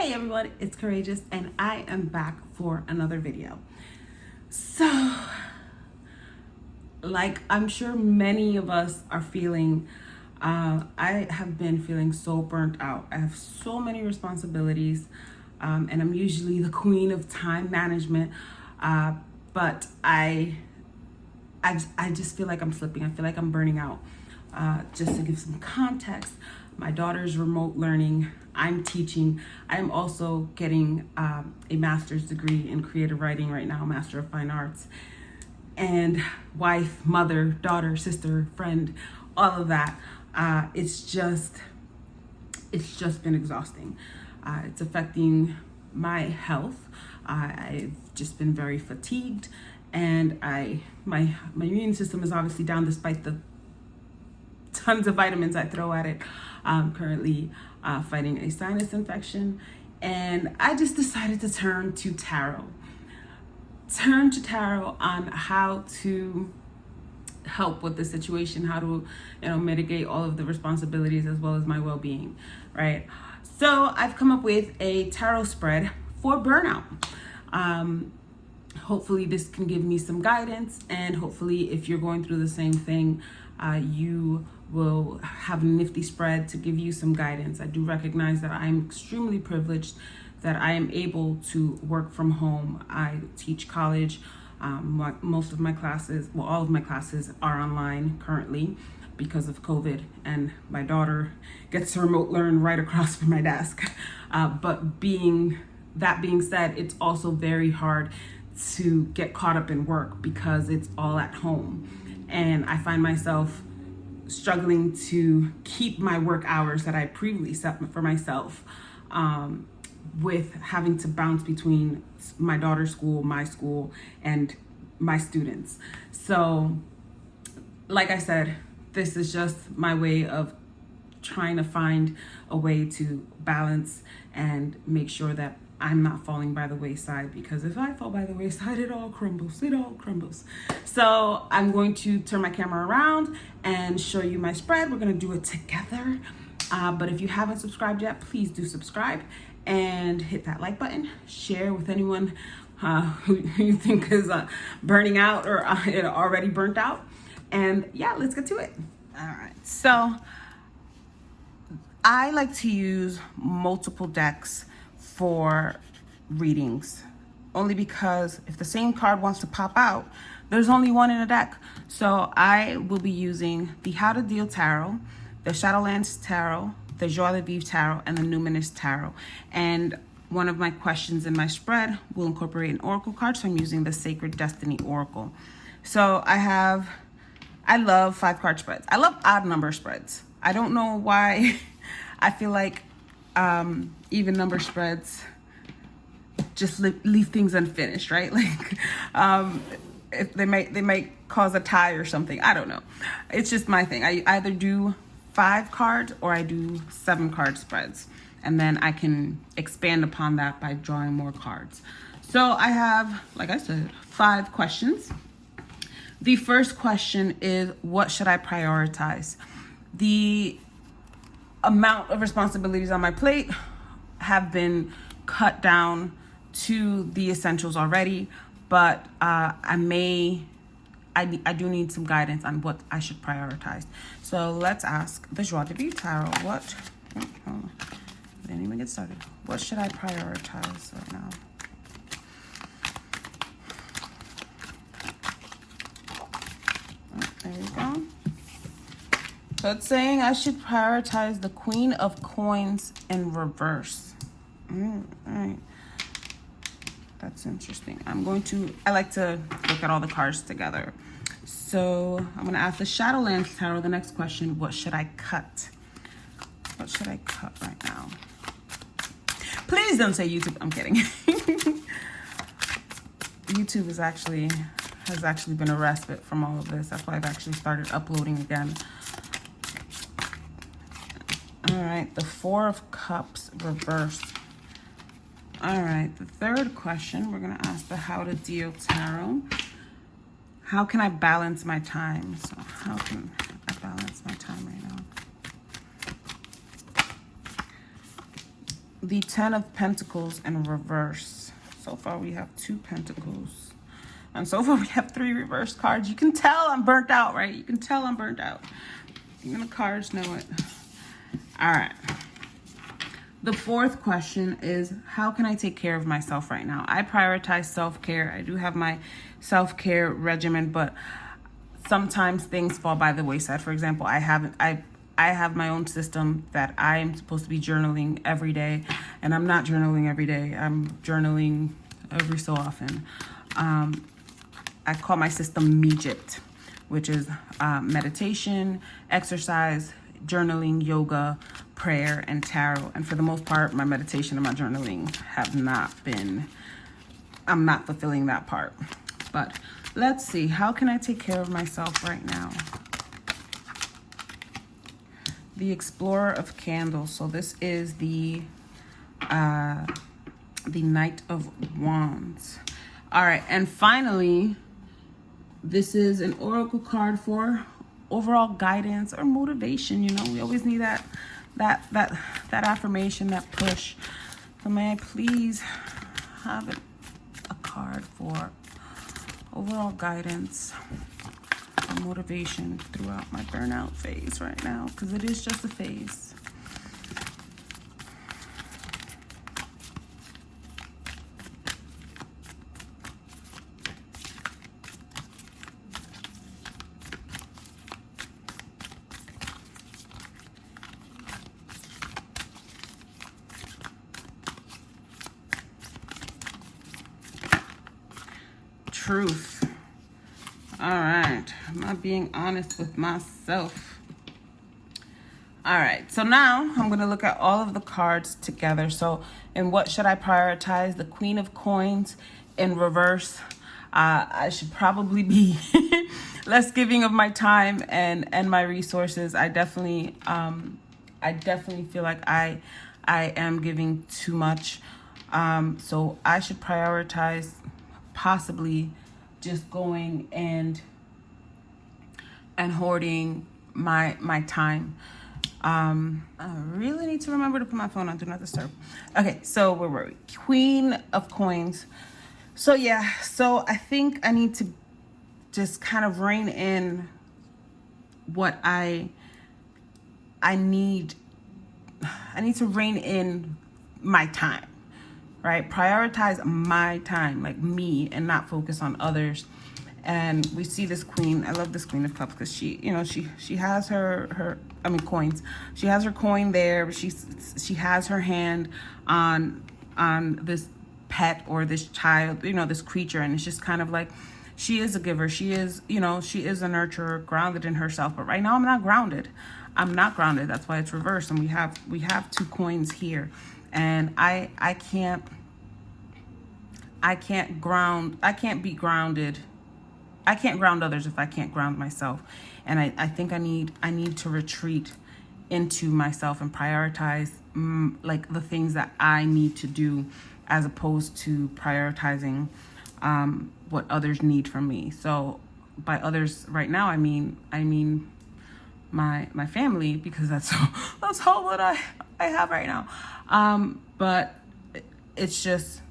Hey everyone, it's Courageous and I am back for another video. So, like I'm sure many of us are feeling, I have been feeling so burnt out. I have so many responsibilities and I'm usually the queen of time management, but I just feel like I'm slipping. I feel like I'm burning out. Just to give some context, my daughter's remote learning. I'm teaching. I'm also getting a master's degree in creative writing right now, Master of Fine Arts. And wife, mother, daughter, sister, friend, all of that. It's just been exhausting. It's affecting my health. I've just been very fatigued, and my immune system is obviously down despite the tons of vitamins I throw at it. I'm currently fighting a sinus infection, and I just decided to turn to tarot on how to help with the situation, how to mitigate all of the responsibilities as well as my well-being, right? So I've come up with a tarot spread for burnout. Hopefully this can give me some guidance, and hopefully if you're going through the same thing, you will have a nifty spread to give you some guidance. I do recognize that I'm extremely privileged that I am able to work from home. I teach college. Most of my classes, well, all of my classes are online currently because of COVID, and my daughter gets to remote learn right across from my desk. But being said, it's also very hard to get caught up in work because it's all at home. And I find myself struggling to keep my work hours that I previously set for myself, with having to bounce between my daughter's school, my school, and my students. So, like I said, this is just my way of trying to find a way to balance and make sure that I'm not falling by the wayside, because if I fall by the wayside, it all crumbles. So I'm going to turn my camera around and show you my spread. We're going to do it together. But if you haven't subscribed yet, please do subscribe and hit that like button. Share with anyone who you think is burning out or already burnt out. And yeah, let's get to it. All right. So I like to use multiple decks for readings, only because if the same card wants to pop out, there's only one in a deck. So I will be using the How to Deal Tarot, the Shadowlands Tarot, the Joie de Vivre Tarot, and the Numinous Tarot. And one of my questions in my spread will incorporate an oracle card, so I'm using the Sacred Destiny Oracle. So I love 5-card spreads. I love odd number spreads. I don't know why. I feel like even number spreads just leave things unfinished, right? Like if they might cause a tie or something. I don't know. It's just my thing. I either do 5 cards or I do 7-card spreads, and then I can expand upon that by drawing more cards. So I have, like I said, 5 questions. The first question is, what should I prioritize? The amount of responsibilities on my plate have been cut down to the essentials already, but I do need some guidance on what I should prioritize. So let's ask the Joie de Vivre Tarot. Didn't even get started. What should I prioritize right now? There you go. So it's saying I should prioritize the Queen of Coins in reverse. All right. That's interesting. I like to look at all the cards together. So I'm going to ask the Shadowlands Tarot the next question. What should I cut? What should I cut right now? Please don't say YouTube. I'm kidding. YouTube has actually been a respite from all of this. That's why I've actually started uploading again. All right, the 4 of Cups reversed. All right, the third question, we're gonna ask the How to Deal Tarot. How can I balance my time? So how can I balance my time right now? the 10 of Pentacles in reverse. So far we have 2 Pentacles. And so far we have 3 reverse cards. You can tell I'm burnt out, right? You can tell I'm burnt out. Even the cards know it. All right. The 4th question is, how can I take care of myself right now? I prioritize self-care. I do have my self-care regimen, but sometimes things fall by the wayside. For example, I have my own system that I am supposed to be journaling every day, and I'm not journaling every day. I'm journaling every so often. I call my system Egypt, which is meditation, exercise, journaling, yoga, prayer, and tarot. And for the most part, my meditation and my journaling have not been, I'm not fulfilling that part. But let's see, how can I take care of myself right now? The Explorer of Candles. So this is the Knight of Wands. All right, and finally, this is an oracle card for overall guidance or motivation. You know, we always need that affirmation, that push. So may I please have a card for overall guidance or motivation throughout my burnout phase right now, because it is just a phase. Truth. All right. I'm not being honest with myself. All right. So now I'm going to look at all of the cards together. So, and what should I prioritize? The Queen of Coins in reverse. I should probably be less giving of my time and my resources. I definitely feel like I am giving too much. So I should prioritize possibly just going and hoarding my time. I really need to remember to put my phone on Do Not Disturb. Okay, so where were we? Queen of Coins. So yeah, so I think I need to just kind of rein in what I need. I need to rein in my time. Right? Prioritize my time, like me, and not focus on others. And we see this queen. I love this Queen of Cups because she, you know, she has her coins. She has her coin there, but she has her hand on this pet or this child, you know, this creature, and it's just kind of like she is a giver. She is, you know, she is a nurturer, grounded in herself. But right now I'm not grounded. I'm not grounded. That's why it's reversed, and we have 2 coins here. And I can't be grounded. I can't ground others if I can't ground myself. And I think I need to retreat into myself and prioritize like the things that I need to do, as opposed to prioritizing what others need from me. So by others right now, I mean my family, because that's all what I have right now. But it's just,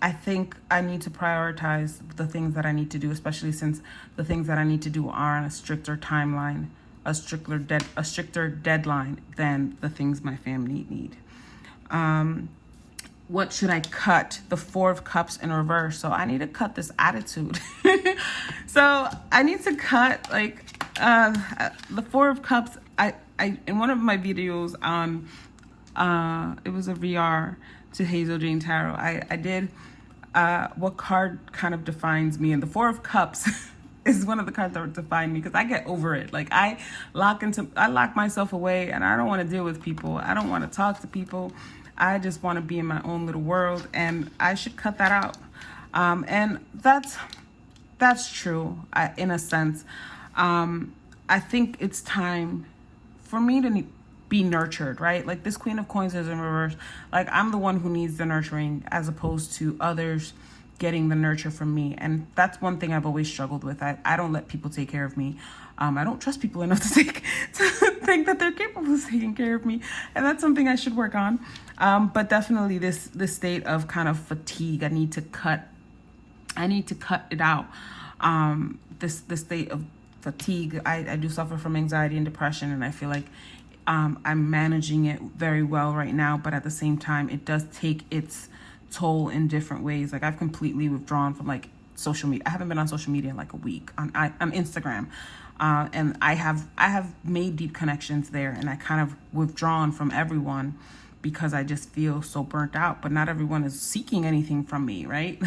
I think I need to prioritize the things that I need to do, especially since the things that I need to do are on a stricter timeline, a stricter deadline than the things my family need. What should I cut? The 4 of Cups in reverse. So I need to cut this attitude. So I need to cut the 4 of Cups. I in one of my videos on it was a VR to Hazel Jane Tarot. I did what card kind of defines me, and the 4 of Cups is one of the cards that define me, because I get over it. Like I lock myself away, and I don't want to deal with people. I don't want to talk to people. I just want to be in my own little world, and I should cut that out. And that's true in a sense. I think it's time for me to be nurtured, right? Like this Queen of Coins is in reverse. Like I'm the one who needs the nurturing, as opposed to others getting the nurture from me. And that's one thing I've always struggled with. I don't let people take care of me. I don't trust people enough to think that they're capable of taking care of me, and that's something I should work on. But definitely this state of kind of fatigue, I need to cut it out. This state of fatigue, I do suffer from anxiety and depression, and I feel like I'm managing it very well right now, but at the same time, it does take its toll in different ways. Like, I've completely withdrawn from like social media. I haven't been on social media in like a week on Instagram, and I have made deep connections there, and I kind of withdrawn from everyone because I just feel so burnt out. But not everyone is seeking anything from me, right?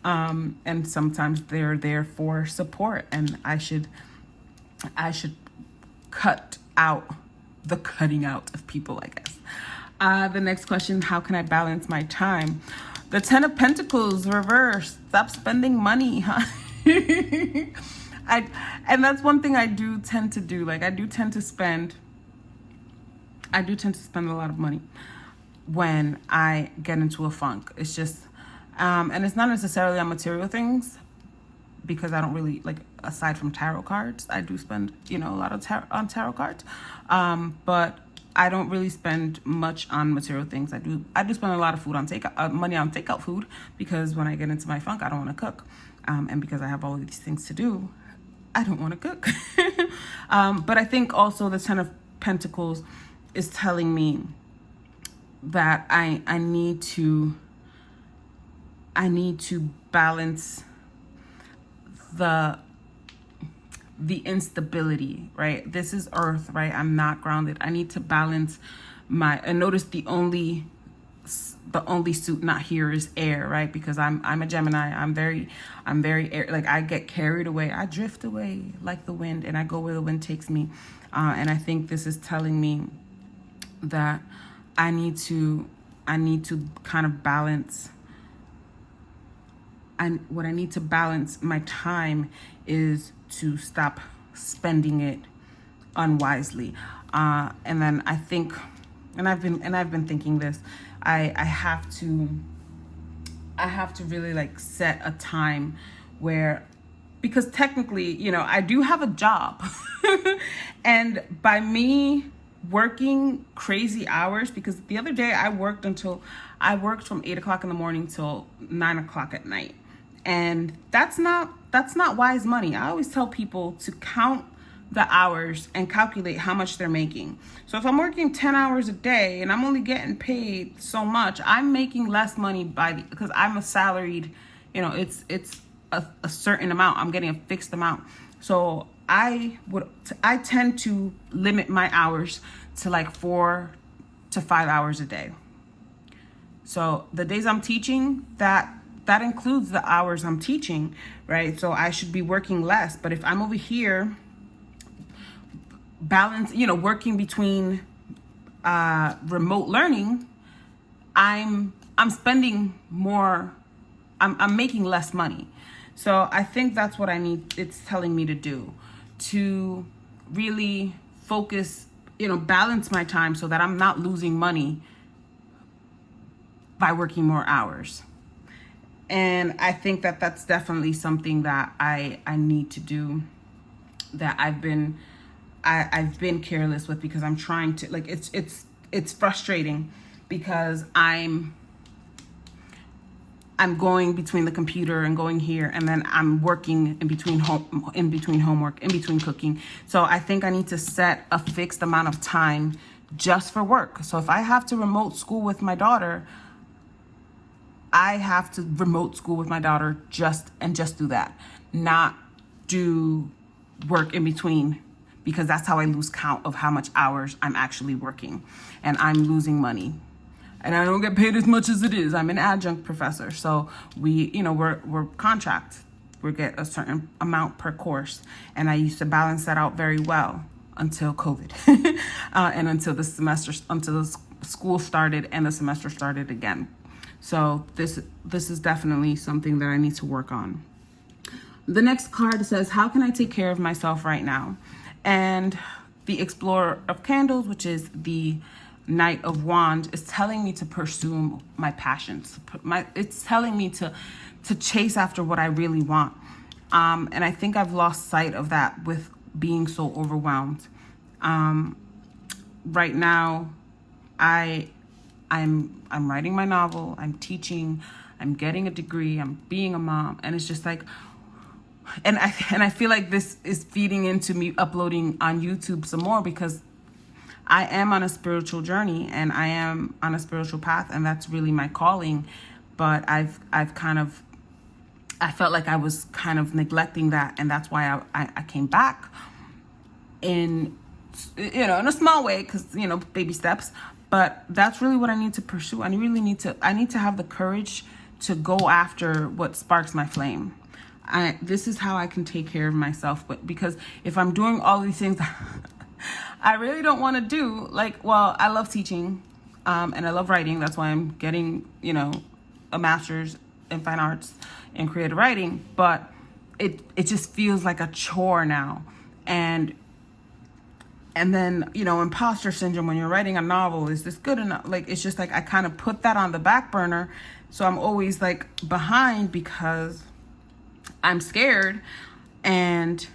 And sometimes they're there for support, and I should cut out the cutting out of people, I guess. The next question, how can I balance my time? The 10 of Pentacles reverse. Stop spending money, huh? And that's one thing I do tend to do. Like, I do tend to spend a lot of money when I get into a funk. It's just, and it's not necessarily on material things, because I don't really, like, aside from tarot cards, I do spend, a lot of on tarot cards. But I don't really spend much on material things. I do spend a lot of money on takeout food, because when I get into my funk, I don't want to cook. And because I have all of these things to do, I don't want to cook. But I think also the 10 of Pentacles is telling me that I need to balance the instability, right? This is Earth, right? I'm not grounded. I need to balance and notice the only suit not here is air, right? Because I'm a Gemini. I'm very air. Like, I get carried away. I drift away like the wind, and I go where the wind takes me. And I think this is telling me that I need to kind of balance. And what I need to balance my time is to stop spending it unwisely. And then I think, and I've been thinking this, I have to really, like, set a time where, because technically, I do have a job. And by me working crazy hours, because the other day I worked from 8 o'clock in the morning till 9 o'clock at night. And that's not wise money. I always tell people to count the hours and calculate how much they're making. So if I'm working 10 hours a day and I'm only getting paid so much, I'm making less money because I'm a salaried, it's a certain amount. I'm getting a fixed amount. So I tend to limit my hours to like 4 to 5 hours a day. So the days I'm teaching, that includes the hours I'm teaching, right? So I should be working less. But if I'm over here working between remote learning, I'm spending more, I'm making less money. So I think that's what it's telling me to do, to really focus, balance my time so that I'm not losing money by working more hours. And I think that that's definitely something that I need to do, that I've been careless with, because I'm trying to, like, it's frustrating because I'm going between the computer and going here, and then I'm working in between homework, in between cooking. So I think I need to set a fixed amount of time just for work. So if I have to remote school with my daughter, I have to remote school with my daughter just do that, not do work in between, because that's how I lose count of how much hours I'm actually working, and I'm losing money. And I don't get paid as much as it is. I'm an adjunct professor, so we're contract. We get a certain amount per course, and I used to balance that out very well until COVID, and until the school started and the semester started again. So this is definitely something that I need to work on. The next card says, how can I take care of myself right now? And the Explorer of Candles, which is the Knight of Wands, is telling me to pursue my passions. It's telling me to chase after what I really want. And I think I've lost sight of that with being so overwhelmed. Right now, I'm writing my novel, I'm teaching, I'm getting a degree, I'm being a mom, and it's just like, and I feel like this is feeding into me uploading on YouTube some more, because I am on a spiritual journey and I am on a spiritual path, and that's really my calling. But I've kind of, I felt like I was kind of neglecting that, and that's why I came back in, in a small way, because, baby steps. But that's really what I need to pursue. I need to have the courage to go after what sparks my flame. This is how I can take care of myself. But because if I'm doing all these things I really don't want to do, like, well, I love teaching, and I love writing. That's why I'm getting, a master's in fine arts and creative writing. But it just feels like a chore now. And then, imposter syndrome when you're writing a novel. Is this good enough? Like, it's just like I kind of put that on the back burner. So I'm always like behind because I'm scared. And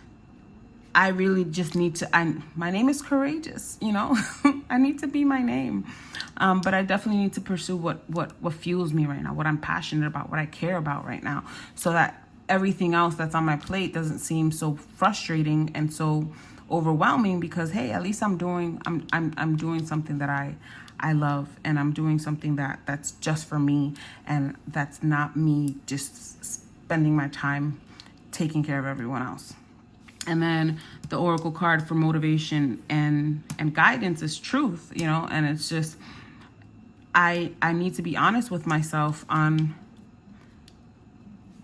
I really just need to, my name is courageous, I need to be my name. But I definitely need to pursue what fuels me right now, what I'm passionate about, what I care about right now, so that everything else that's on my plate doesn't seem so frustrating and so overwhelming, because hey, at least I'm doing something that I love, and I'm doing something that's just for me, and that's not me just spending my time taking care of everyone else. And then the oracle card for motivation and guidance is truth, and it's just I need to be honest with myself on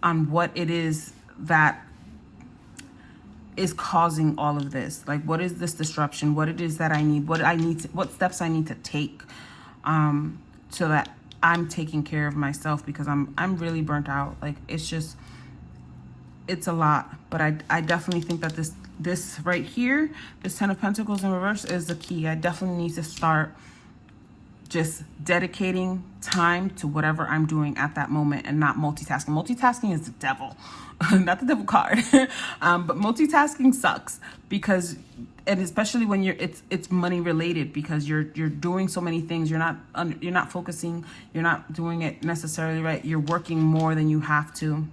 what it is that is causing all of this. Like, what is this disruption? What it is that I need? What steps I need to take, so that I'm taking care of myself, because I'm really burnt out. Like, it's a lot. But I definitely think that this right here, this 10 of Pentacles in reverse, is the key. I definitely need to start just dedicating time to whatever I'm doing at that moment, and not multitasking. Multitasking is the devil. Not the devil card. But multitasking sucks, because, and especially when it's money related, because you're doing so many things. You're not focusing. You're not doing it necessarily right. You're working more than you have to.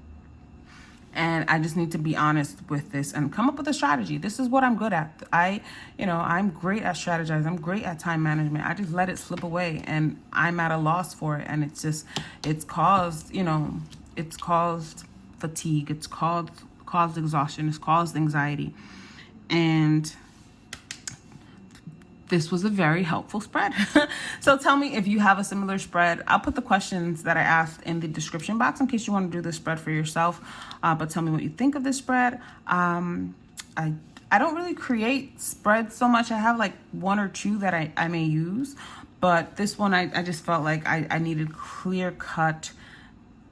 And I just need to be honest with this and come up with a strategy. This is what I'm good at. I'm great at strategizing. I'm great at time management. I just let it slip away, and I'm at a loss for it. And it's caused fatigue. It's caused exhaustion. It's caused anxiety. And this was a very helpful spread. So tell me if you have a similar spread. I'll put the questions that I asked in the description box in case you want to do this spread for yourself. But tell me what you think of this spread. I don't really create spreads so much. I have like one or two that I may use. But this one, I just felt like I needed clear-cut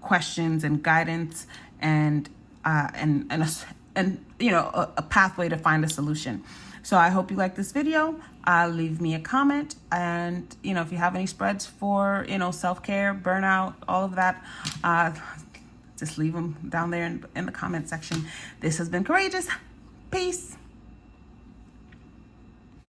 questions and guidance and a pathway to find a solution. So I hope you like this video. Leave me a comment, and if you have any spreads for self-care, burnout, all of that, just leave them down there in the comment section. This has been Courageous. Peace.